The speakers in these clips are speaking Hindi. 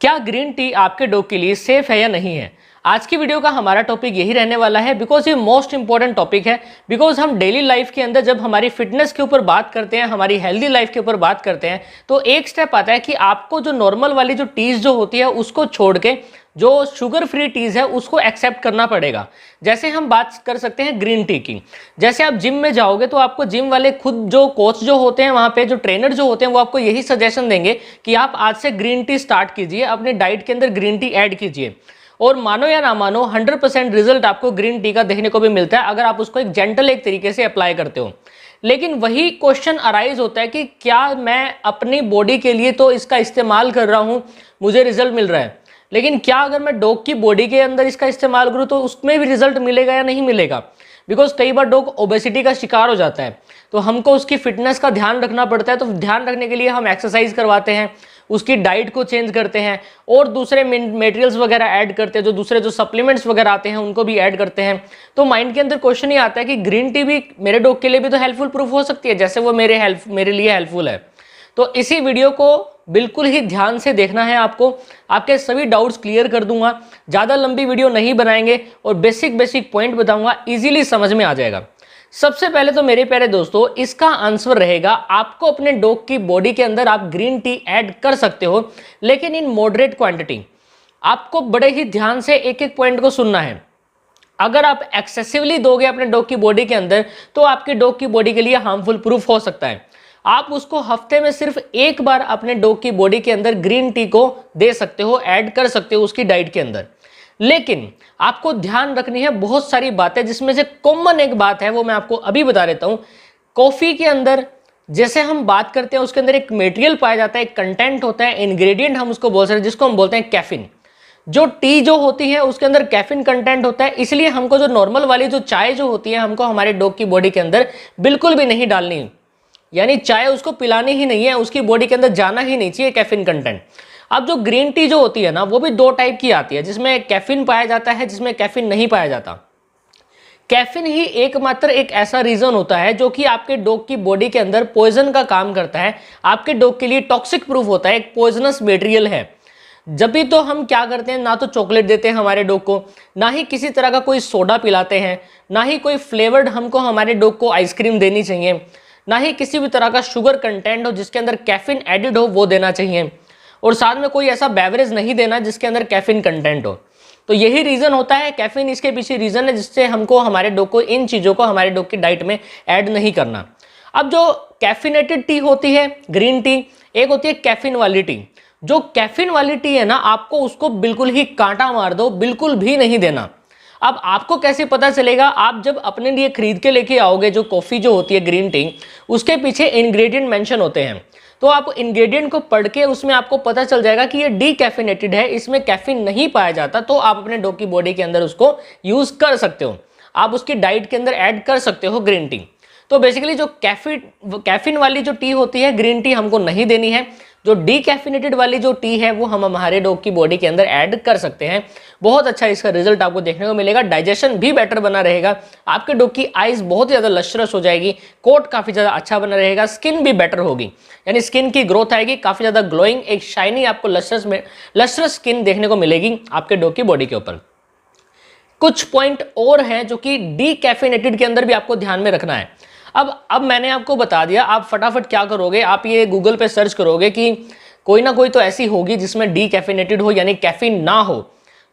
क्या ग्रीन टी आपके डॉग के लिए सेफ है या नहीं है। आज की वीडियो का हमारा टॉपिक यही रहने वाला है बिकॉज ये मोस्ट इंपॉर्टेंट टॉपिक है। बिकॉज हम डेली लाइफ के अंदर जब हमारी फिटनेस के ऊपर बात करते हैं, हमारी हेल्दी लाइफ के ऊपर बात करते हैं, तो एक स्टेप आता है कि आपको जो नॉर्मल वाली जो टीज जो होती है उसको छोड़ के जो शुगर फ्री टीज है उसको एक्सेप्ट करना पड़ेगा। जैसे हम बात कर सकते हैं ग्रीन टी की। जैसे आप जिम में जाओगे तो आपको जिम वाले खुद जो कोच जो होते हैं, वहां पे जो ट्रेनर जो होते हैं, वो आपको यही सजेशन देंगे कि आप आज से ग्रीन टी स्टार्ट कीजिए, अपने डाइट के अंदर ग्रीन टी ऐड कीजिए। और मानो या ना मानो 100% रिजल्ट आपको ग्रीन टी का देखने को भी मिलता है अगर आप उसको एक जेंटल एक तरीके से अप्लाई करते हो। लेकिन वही क्वेश्चन अराइज होता है कि क्या मैं अपनी बॉडी के लिए तो इसका इस्तेमाल कर रहा हूं, मुझे रिजल्ट मिल रहा है, लेकिन क्या अगर मैं डॉग की बॉडी के अंदर इसका इस्तेमाल करूं तो उसमें भी रिजल्ट मिलेगा या नहीं मिलेगा। बिकॉज कई बार डॉग ओबेसिटी का शिकार हो जाता है, तो हमको उसकी फिटनेस का ध्यान रखना पड़ता है। तो ध्यान रखने के लिए हम एक्सरसाइज करवाते हैं, उसकी डाइट को चेंज करते हैं और दूसरे मटेरियल्स वगैरह ऐड करते हैं, जो दूसरे जो सप्लीमेंट्स वगैरह आते हैं उनको भी ऐड करते हैं। तो माइंड के अंदर क्वेश्चन ही आता है कि ग्रीन टी भी मेरे डॉग के लिए भी तो हेल्पफुल प्रूफ हो सकती है जैसे वो मेरे लिए हेल्पफुल है। तो इसी वीडियो को बिल्कुल ही ध्यान से देखना है आपको, आपके सभी डाउट्स क्लियर कर दूंगा। ज़्यादा लंबी वीडियो नहीं बनाएंगे और बेसिक पॉइंट बताऊंगा, इजीली समझ में आ जाएगा। सबसे पहले तो मेरे प्यारे दोस्तों, इसका आंसर रहेगा आपको अपने डॉग की बॉडी के अंदर आप ग्रीन टी ऐड कर सकते हो, लेकिन इन मॉडरेट क्वांटिटी। आपको बड़े ही ध्यान से एक एक पॉइंट को सुनना है। अगर आप एक्सेसिवली दोगे अपने डॉग की बॉडी के अंदर तो आपके डॉग की बॉडी के लिए हार्मफुल प्रूफ हो सकता है। आप उसको हफ्ते में सिर्फ एक बार अपने डॉग की बॉडी के अंदर ग्रीन टी को दे सकते हो, ऐड कर सकते हो उसकी डाइट के अंदर। लेकिन आपको ध्यान रखनी है बहुत सारी बातें, जिसमें से कॉमन एक बात है वो मैं आपको अभी बता देता हूं। कॉफी के अंदर जैसे हम बात करते हैं उसके अंदर एक मटेरियल पाया जाता है, एक कंटेंट होता है, इंग्रेडिएंट हम उसको बोल सकते हैं, जिसको हम बोलते हैं कैफीन। जो टी जो होती है उसके अंदर कैफीन कंटेंट होता है, इसलिए हमको जो नॉर्मल वाली जो चाय जो होती है हमको हमारे डॉग की बॉडी के अंदर बिल्कुल भी नहीं डालनी, यानी चाय उसको पिलानी ही नहीं है, उसकी बॉडी के अंदर जाना ही नहीं चाहिए कैफीन कंटेंट। अब जो ग्रीन टी जो होती है ना, वो भी दो टाइप की आती है, जिसमें कैफीन पाया जाता है, जिसमें कैफीन नहीं पाया जाता। कैफीन ही एकमात्र एक ऐसा रीजन होता है जो कि आपके डॉग की बॉडी के अंदर पॉइजन का काम करता है, आपके डॉग के लिए टॉक्सिक प्रूफ होता है, एक पॉइजनस मटेरियल है। जब भी तो हम क्या करते हैं, ना तो चॉकलेट देते हैं हमारे डॉग को, ना ही किसी तरह का कोई सोडा पिलाते हैं, ना ही कोई फ्लेवर्ड हमको हमारे डॉग को आइसक्रीम देनी चाहिए, ना ही किसी भी तरह का शुगर कंटेंट हो जिसके अंदर कैफीन एडिड हो वो देना चाहिए, और साथ में कोई ऐसा बेवरेज नहीं देना जिसके अंदर कैफीन कंटेंट हो। तो यही रीजन होता है, कैफीन इसके पीछे रीजन है जिससे हमको हमारे डॉग को इन चीजों को हमारे डॉग की डाइट में ऐड नहीं करना। अब जो कैफिनेटेड टी होती है ग्रीन टी, एक होती है कैफीन वाली टी। जो कैफीन वाली टी है ना, आपको उसको बिल्कुल ही कांटा मार दो, बिल्कुल भी नहीं देना। अब आपको कैसे पता चलेगा, आप जब अपने लिए खरीद के लेके आओगे जो कॉफी जो होती है ग्रीन टी, उसके पीछे इंग्रेडिएंट मेंशन होते हैं, तो आप इंग्रेडिएंट को पढ़ के उसमें आपको पता चल जाएगा कि ये डीकैफिनेटेड है, इसमें कैफीन नहीं पाया जाता, तो आप अपने डॉग की बॉडी के अंदर उसको यूज कर सकते हो, आप उसकी डाइट के अंदर ऐड कर सकते हो ग्रीन टी। तो बेसिकली जो कैफीन वाली जो टी होती है ग्रीन टी हमको नहीं देनी है। जो डीकैफिनेटेड वाली जो टी है वो हम हमारे डॉग की बॉडी के अंदर ऐड कर सकते हैं। बहुत अच्छा इसका रिजल्ट आपको देखने को मिलेगा, डाइजेशन भी बेटर बना रहेगा, आपके डॉग की आइज बहुत ज़्यादा लश्रस हो जाएगी, कोट काफ़ी ज़्यादा अच्छा बना रहेगा, स्किन भी बेटर होगी, यानी स्किन की ग्रोथ आएगी, काफ़ी ज़्यादा ग्लोइंग, एक शाइनी आपको लश्रस स्किन देखने को मिलेगी आपके डॉग की बॉडी के ऊपर। कुछ पॉइंट और हैं जो कि डीकैफिनेटेड के अंदर भी आपको ध्यान में रखना है। अब मैंने आपको बता दिया, आप फटाफट क्या करोगे, आप ये गूगल पे सर्च करोगे कि कोई ना कोई तो ऐसी होगी जिसमें डीकैफिनेटेड हो, यानी कैफीन ना हो,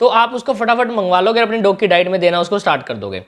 तो आप उसको फटाफट मंगवा लोगे, अपनी डॉग की डाइट में देना उसको स्टार्ट कर दोगे।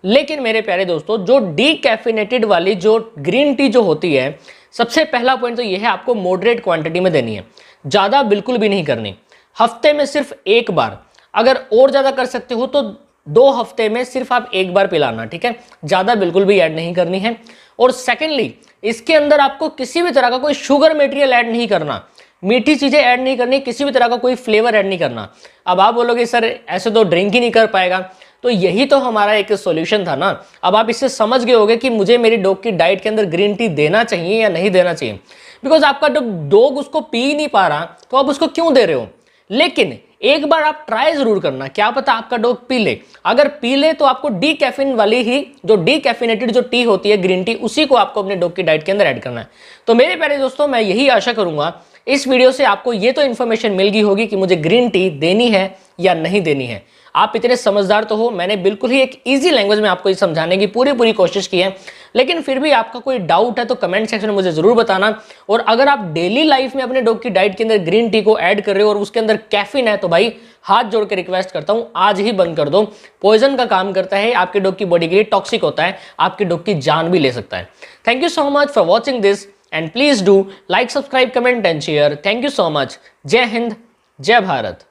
लेकिन मेरे प्यारे दोस्तों, जो डीकैफिनेटेड वाली जो ग्रीन टी जो होती है, सबसे पहला पॉइंट तो यह है, आपको मॉडरेट क्वांटिटी में देनी है, ज़्यादा बिल्कुल भी नहीं करनी। हफ्ते में सिर्फ एक बार, अगर और ज़्यादा कर सकते हो तो 2 हफ्ते में सिर्फ आप एक बार पिलाना, ठीक है, ज़्यादा बिल्कुल भी ऐड नहीं करनी है। और सेकेंडली, इसके अंदर आपको किसी भी तरह का कोई शुगर मटेरियल ऐड नहीं करना, मीठी चीज़ें ऐड नहीं करनी, किसी भी तरह का कोई फ्लेवर ऐड नहीं करना। अब आप बोलोगे सर ऐसे तो ड्रिंक ही नहीं कर पाएगा, तो यही तो हमारा एक सॉल्यूशन था ना। अब आप इससे समझ गए होगे कि मुझे मेरी डॉग की डाइट के अंदर ग्रीन टी देना चाहिए या नहीं देना चाहिए। बिकॉज आपका डॉग उसको पी ही नहीं पा रहा, तो आप उसको क्यों दे रहे हो। लेकिन एक बार आप ट्राई जरूर करना, क्या पता आपका डॉग पी ले। अगर पी ले तो आपको डीकैफीन वाली ही जो डीकैफिनेटेड जो टी होती है ग्रीन टी, उसी को आपको अपने डॉग की डाइट के अंदर ऐड करना है। तो मेरे प्यारे दोस्तों, मैं यही आशा करूंगा इस वीडियो से आपको ये तो इन्फॉर्मेशन मिल गई होगी कि मुझे ग्रीन टी देनी है या नहीं देनी है। आप इतने समझदार तो हो, मैंने बिल्कुल ही एक इजी लैंग्वेज में आपको ये समझाने की पूरी कोशिश की है, लेकिन फिर भी आपका कोई डाउट है तो कमेंट सेक्शन में मुझे जरूर बताना। और अगर आप डेली लाइफ में अपने डॉग की डाइट के अंदर ग्रीन टी को ऐड कर रहे हो और उसके अंदर कैफीन है, तो भाई हाथ जोड़ के रिक्वेस्ट करता हूं आज ही बंद कर दो। पॉइजन का काम करता है, आपके डॉग की बॉडी के लिए टॉक्सिक होता है, आपके डॉग की जान भी ले सकता है। Thank you so much for watching this and please do like, subscribe, comment and share. Thank you so much. जय हिंद, जय भारत।